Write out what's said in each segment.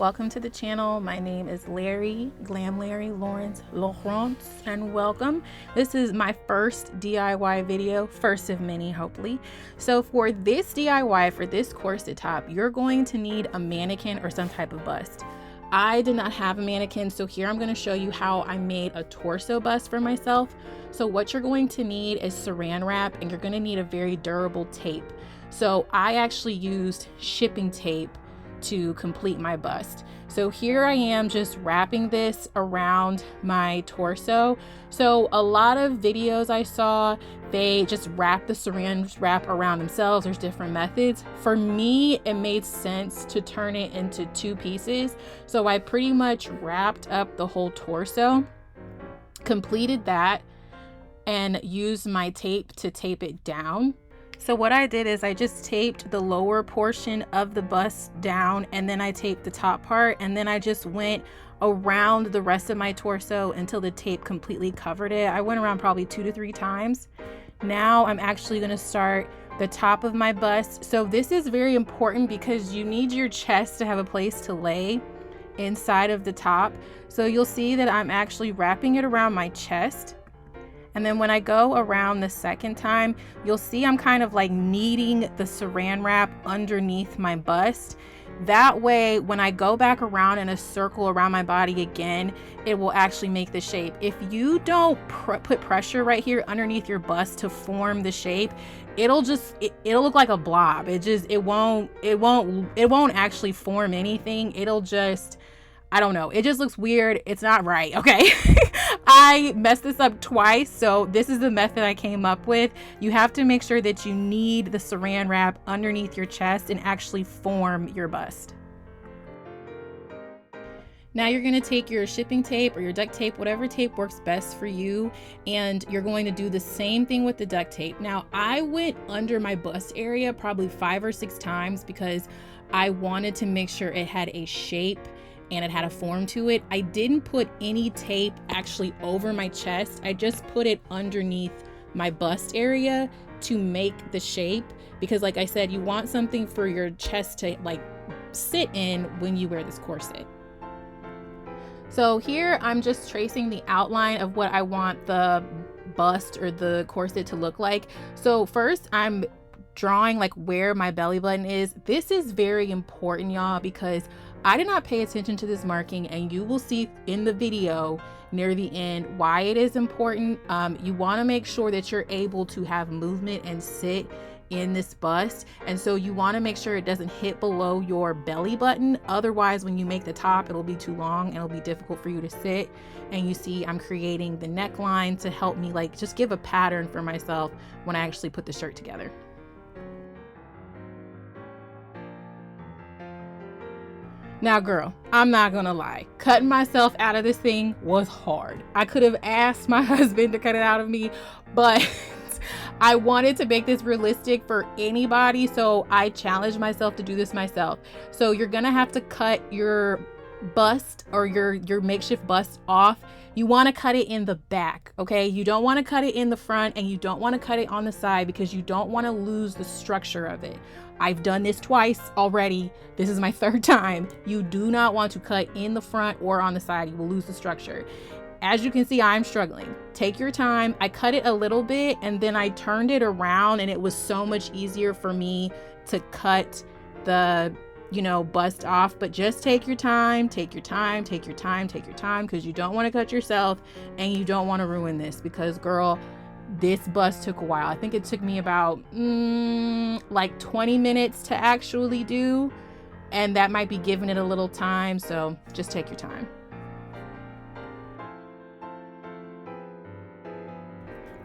welcome to the channel. My name is Larry, Glam Larry Lawrence, and welcome. This is my first DIY video, first of many, hopefully. So for this DIY, for this corset top, you're going to need a mannequin or some type of bust. I did not have a mannequin, so here I'm going to show you how I made a torso bust for myself. So what you're going to need is Saran Wrap, and you're going to need a very durable tape. So I actually used shipping tape to complete my bust. So here I am just wrapping this around my torso. So a lot of videos I saw, they just wrap the Saran Wrap around themselves. There's different methods. For me, it made sense to turn it into two pieces. So I pretty much wrapped up the whole torso, completed that, and used my tape to tape it down. So what I did is I just taped the lower portion of the bust down, and then I taped the top part, and then I just went around the rest of my torso until the tape completely covered it. I went around probably 2 to 3 times. Now I'm actually going to start the top of my bust. So this is very important because you need your chest to have a place to lay inside of the top. So you'll see that I'm actually wrapping it around my chest. And then when I go around the second time, you'll see I'm kind of like kneading the Saran Wrap underneath my bust. That way, when I go back around in a circle around my body again, it will actually make the shape. If you don't put pressure right here underneath your bust to form the shape, it'll look like a blob. It won't actually form anything. It'll just, I don't know. It just looks weird. It's not right. Okay. I messed this up twice. So this is the method I came up with. You have to make sure that you knead the Saran Wrap underneath your chest and actually form your bust. Now you're going to take your shipping tape or your duct tape, whatever tape works best for you, and you're going to do the same thing with the duct tape. Now I went under my bust area probably 5 or 6 times because I wanted to make sure it had a shape and it had a form to it. I didn't put any tape actually over my chest. I just put it underneath my bust area to make the shape, because like I said, you want something for your chest to like sit in when you wear this corset. So here I'm just tracing the outline of what I want the bust or the corset to look like. So first I'm drawing like where my belly button is. This is very important, y'all, because I did not pay attention to this marking, and you will see in the video near the end why it is important. You want to make sure that you're able to have movement and sit in this bust, and so you want to make sure it doesn't hit below your belly button. Otherwise, when you make the top, it'll be too long and it'll be difficult for you to sit. And you see I'm creating the neckline to help me like just give a pattern for myself when I actually put the shirt together. Now, girl, I'm not gonna lie. Cutting myself out of this thing was hard. I could have asked my husband to cut it out of me, but I wanted to make this realistic for anybody, so I challenged myself to do this myself. So you're gonna have to cut your bust or your makeshift bust off. You want to cut it in the back, okay? You don't want to cut it in the front, and you don't want to cut it on the side because you don't want to lose the structure of it. I've done this twice already. This is my 3rd time. You do not want to cut in the front or on the side. You will lose the structure. As you can see, I'm struggling. Take your time. I cut it a little bit and then I turned it around, and it was so much easier for me to cut the bust off. But just take your time, take your time, take your time, take your time, because you don't want to cut yourself and you don't want to ruin this, because girl, this bust took a while. I think it took me about like 20 minutes to actually do, and that might be giving it a little time, so just take your time.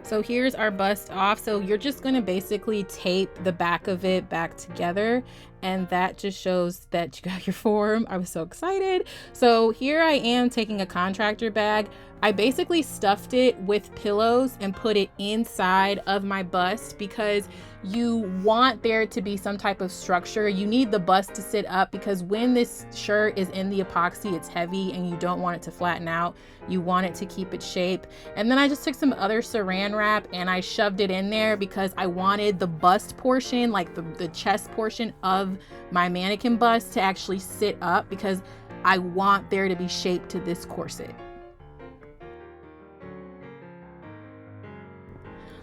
So here's our bust off. So you're just going to basically tape the back of it back together, and that just shows that you got your form. I was so excited. So here I am taking a contractor bag. I basically stuffed it with pillows and put it inside of my bust because you want there to be some type of structure. You need the bust to sit up because when this shirt is in the epoxy, it's heavy and you don't want it to flatten out. You want it to keep its shape. And then I just took some other Saran Wrap and I shoved it in there because I wanted the bust portion, like the chest portion of my mannequin bust, to actually sit up, because I want there to be shape to this corset.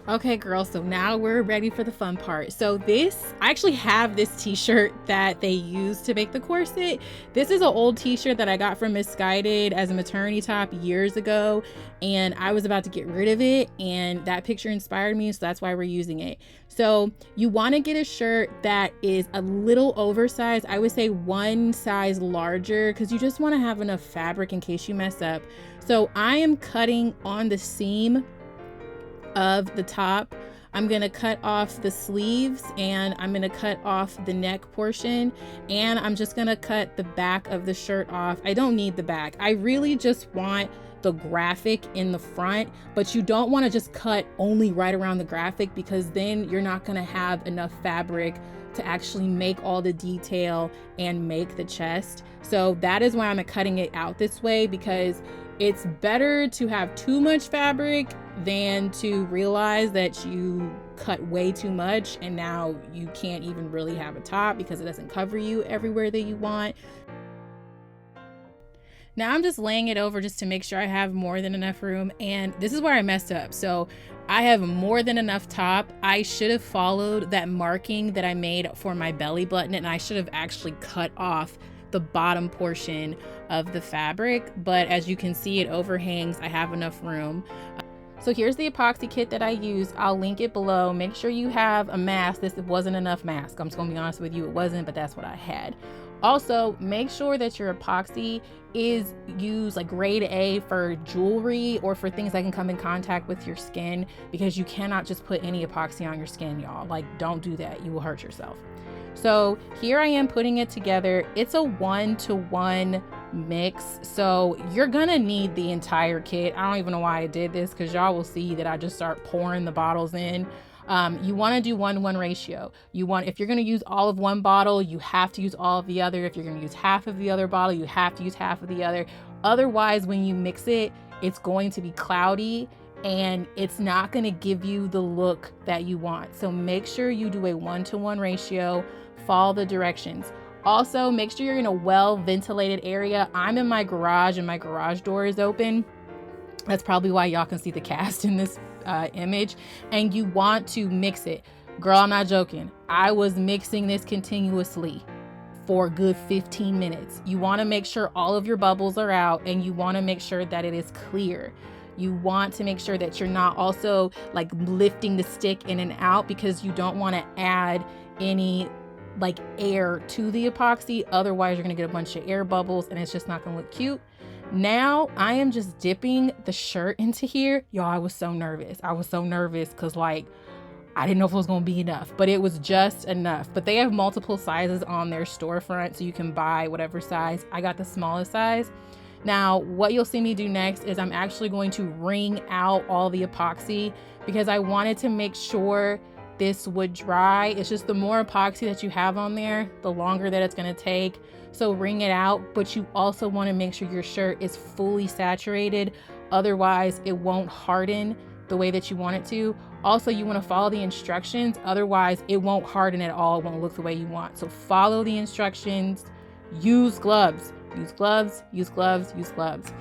Okay, girls, so now we're ready for the fun part. So I actually have this t-shirt that they used to make the corset. This is an old t-shirt that I got from Misguided as a maternity top years ago, and I was about to get rid of it, and that picture inspired me, so that's why we're using it. So you want to get a shirt that is a little oversized. I would say one size larger, because you just want to have enough fabric in case you mess up. So I am cutting on the seam of the top. I'm going to cut off the sleeves, and I'm going to cut off the neck portion, and I'm just going to cut the back of the shirt off. I don't need the back. I really just want the graphic in the front, but you don't want to just cut only right around the graphic, because then you're not going to have enough fabric to actually make all the detail and make the chest. So that is why I'm cutting it out this way, because it's better to have too much fabric than to realize that you cut way too much and now you can't even really have a top because it doesn't cover you everywhere that you want. Now I'm just laying it over just to make sure I have more than enough room, and this is where I messed up. So I have more than enough top. I should have followed that marking that I made for my belly button, and I should have actually cut off the bottom portion of the fabric, but as you can see, it overhangs. I have enough room. So here's the epoxy kit that I used. I'll link it below. Make sure you have a mask. This wasn't enough mask. I'm just gonna be honest with you, it wasn't, but that's what I had. Also, make sure that your epoxy is used like grade A for jewelry or for things that can come in contact with your skin, because you cannot just put any epoxy on your skin, y'all. Like, don't do that. You will hurt yourself. So here I am putting it together. It's a 1-to-1 mix, so you're gonna need the entire kit. I don't even know why I did this, because y'all will see that I just start pouring the bottles in. You want to do 1-to-1 ratio. If you're going to use all of one bottle, you have to use all of the other. If you're going to use half of the other bottle, you have to use half of the other. Otherwise, when you mix it, it's going to be cloudy and it's not going to give you the look that you want. So make sure you do a 1-to-1 ratio. Follow the directions. Also, make sure you're in a well-ventilated area. I'm in my garage and my garage door is open. That's probably why y'all can see the cast in this image. And you want to mix it. Girl, I'm not joking. I was mixing this continuously for a good 15 minutes. You want to make sure all of your bubbles are out, and you want to make sure that it is clear. You want to make sure that you're not also like lifting the stick in and out, because you don't want to add any like air to the epoxy. Otherwise, you're going to get a bunch of air bubbles and it's just not going to look cute. Now I am just dipping the shirt into here. Y'all, I was so nervous. Because like, I didn't know if it was going to be enough, but it was just enough. But they have multiple sizes on their storefront, so you can buy whatever size. I got the smallest size. Now, what you'll see me do next is I'm actually going to wring out all the epoxy, because I wanted to make sure this would dry. It's just the more epoxy that you have on there, the longer that it's going to take. So wring it out, but you also want to make sure your shirt is fully saturated. Otherwise, it won't harden the way that you want it to. Also, you want to follow the instructions. Otherwise, it won't harden at all. It won't look the way you want. So follow the instructions. Use gloves. Use gloves. Use gloves. Use gloves.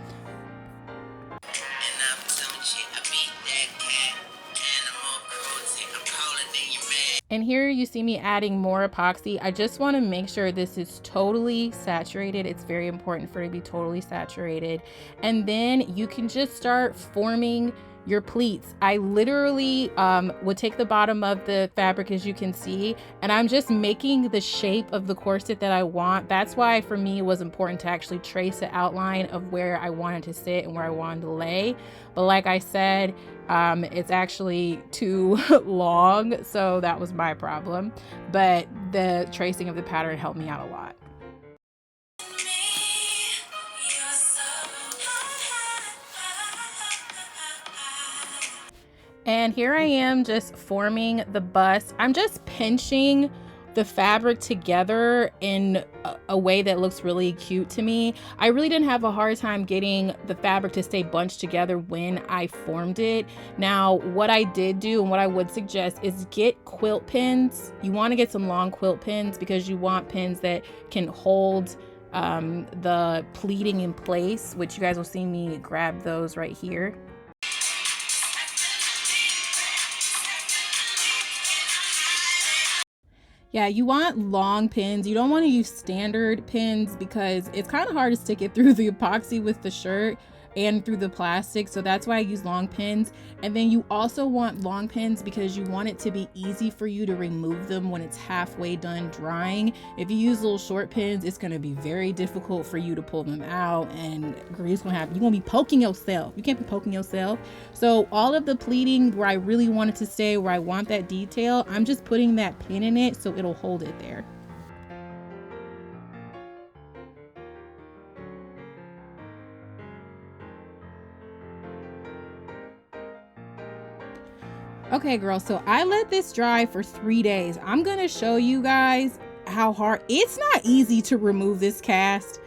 And here you see me adding more epoxy. I just want to make sure this is totally saturated. It's very important for it to be totally saturated. And then you can just start forming your pleats. I literally would take the bottom of the fabric, as you can see, and I'm just making the shape of the corset that I want. That's why for me it was important to actually trace the outline of where I wanted to sit and where I wanted to lay. But like I said, it's actually too long, so that was my problem. But the tracing of the pattern helped me out a lot. And here I am just forming the bust. I'm just pinching the fabric together in a way that looks really cute to me. I really didn't have a hard time getting the fabric to stay bunched together when I formed it. Now, what I did do and what I would suggest is get quilt pins. You want to get some long quilt pins, because you want pins that can hold the pleating in place, which you guys will see me grab those right here. Yeah, you want long pins. You don't want to use standard pins because it's kind of hard to stick it through the epoxy with the shirt and through the plastic. So that's why I use long pins. And then you also want long pins because you want it to be easy for you to remove them when it's halfway done drying. If you use little short pins, it's going to be very difficult for you to pull them out, and you're gonna be poking yourself. You can't be poking yourself. So all of the pleating where I really want it to stay, where I want that detail, I'm just putting that pin in it so it'll hold it there. Okay, girl, so I let this dry for 3 days. I'm gonna show you guys how hard. It's not easy to remove this cast.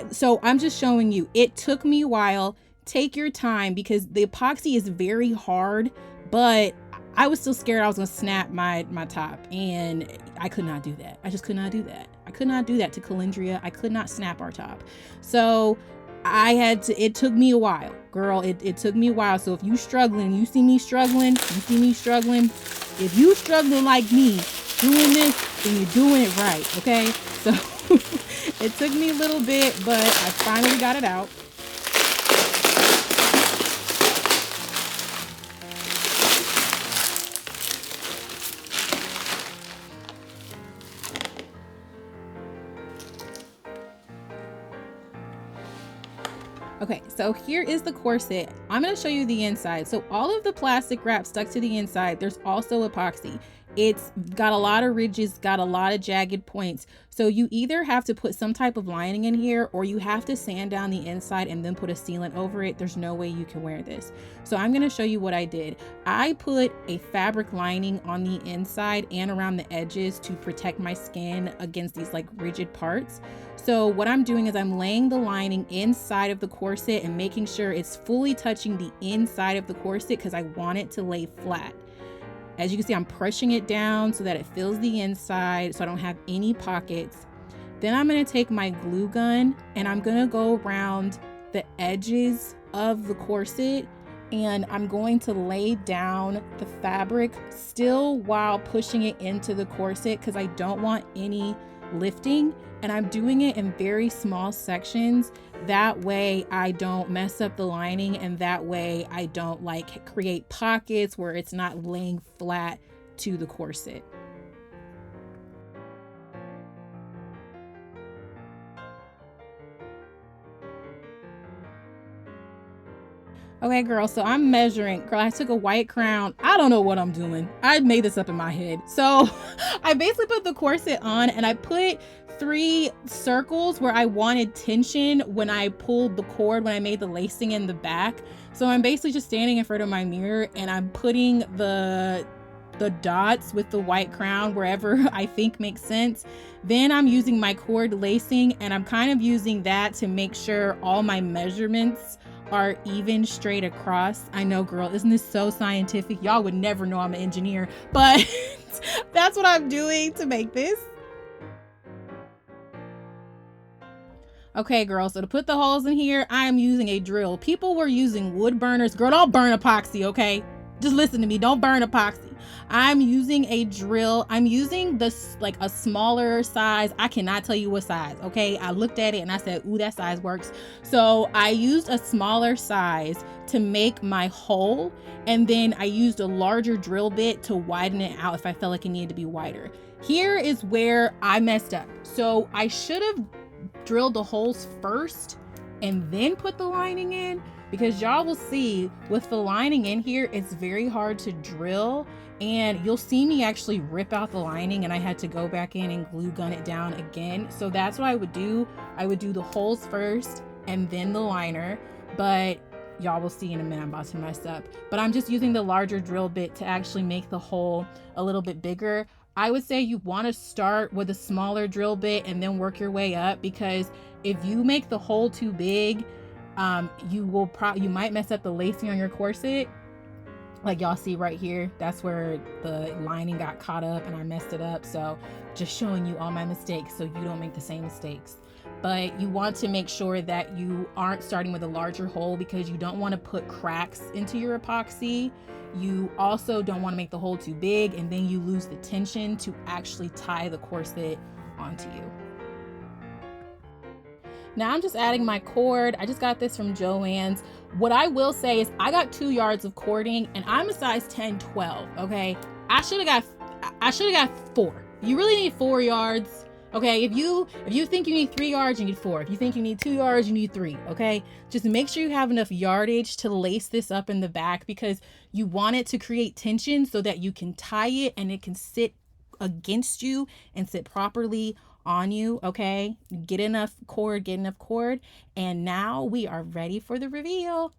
So I'm just showing you. It took me a while. Take your time because the epoxy is very hard, but I was still scared I was gonna snap my top, and I could not do that. I just could not do that. I could not do that to Calendria. I could not snap our top. So I had to, it took me a while, girl. It took me a while. So if you struggling, you see me struggling, if you struggling like me doing this, then you're doing it right, okay? So it took me a little bit, but I finally got it out. Okay, so here is the corset. I'm going to show you the inside. So all of the plastic wrap stuck to the inside. There's also epoxy. It's got a lot of ridges, got a lot of jagged points. So you either have to put some type of lining in here, or you have to sand down the inside and then put a sealant over it. There's no way you can wear this. So I'm going to show you what I did. I put a fabric lining on the inside and around the edges to protect my skin against these like rigid parts. So what I'm doing is I'm laying the lining inside of the corset and making sure it's fully touching the inside of the corset because I want it to lay flat. As you can see, I'm pushing it down so that it fills the inside so I don't have any pockets. Then I'm going to take my glue gun and I'm going to go around the edges of the corset, and I'm going to lay down the fabric still while pushing it into the corset because I don't want any lifting, and I'm doing it in very small sections. That way I don't mess up the lining, and that way I don't like create pockets where it's not laying flat to the corset. Okay, girl, so I'm measuring. Girl, I took a white crown. I don't know what I'm doing. I made this up in my head. So I basically put the corset on and I put 3 circles where I wanted tension when I pulled the cord, when I made the lacing in the back. So I'm basically just standing in front of my mirror and I'm putting the dots with the white crown wherever I think makes sense. Then I'm using my cord lacing and I'm kind of using that to make sure all my measurements are even straight across. I know, girl, isn't this so scientific? Y'all would never know I'm an engineer, but that's what I'm doing to make this. Okay, girl, so to put the holes in here, I am using a drill. People were using wood burners. Girl, don't burn epoxy, okay? Just listen to me, don't burn epoxy. I'm using a drill. I'm using this like a smaller size. I cannot tell you what size, okay? I looked at it and I said, ooh, that size works. So I used a smaller size to make my hole, and then I used a larger drill bit to widen it out if I felt like it needed to be wider. Here is where I messed up. So I should have drilled the holes first and then put the lining in, because y'all will see with the lining in here, it's very hard to drill, and you'll see me actually rip out the lining and I had to go back in and glue gun it down again. So that's what I would do. I would do the holes first and then the liner, but y'all will see in a minute I'm about to mess up. But I'm just using the larger drill bit to actually make the hole a little bit bigger. I would say you want to start with a smaller drill bit and then work your way up, because if you make the hole too big, you might mess up the lacing on your corset. Like y'all see right here, that's where the lining got caught up and I messed it up. So just showing you all my mistakes so you don't make the same mistakes. but you want to make sure that you aren't starting with a larger hole because you don't want to put cracks into your epoxy. You also don't want to make the hole too big and then you lose the tension to actually tie the corset onto you. Now I'm just adding my cord. I just got this from Joann's. What I will say is I got 2 yards of cording and I'm a size 10-12, okay? I should have got 4. You really need 4 yards. Okay, if you think you need 3 yards, you need 4. If you think you need 2 yards, you need 3, okay? Just make sure you have enough yardage to lace this up in the back because you want it to create tension so that you can tie it and it can sit against you and sit properly on you, okay? Get enough cord, and now we are ready for the reveal.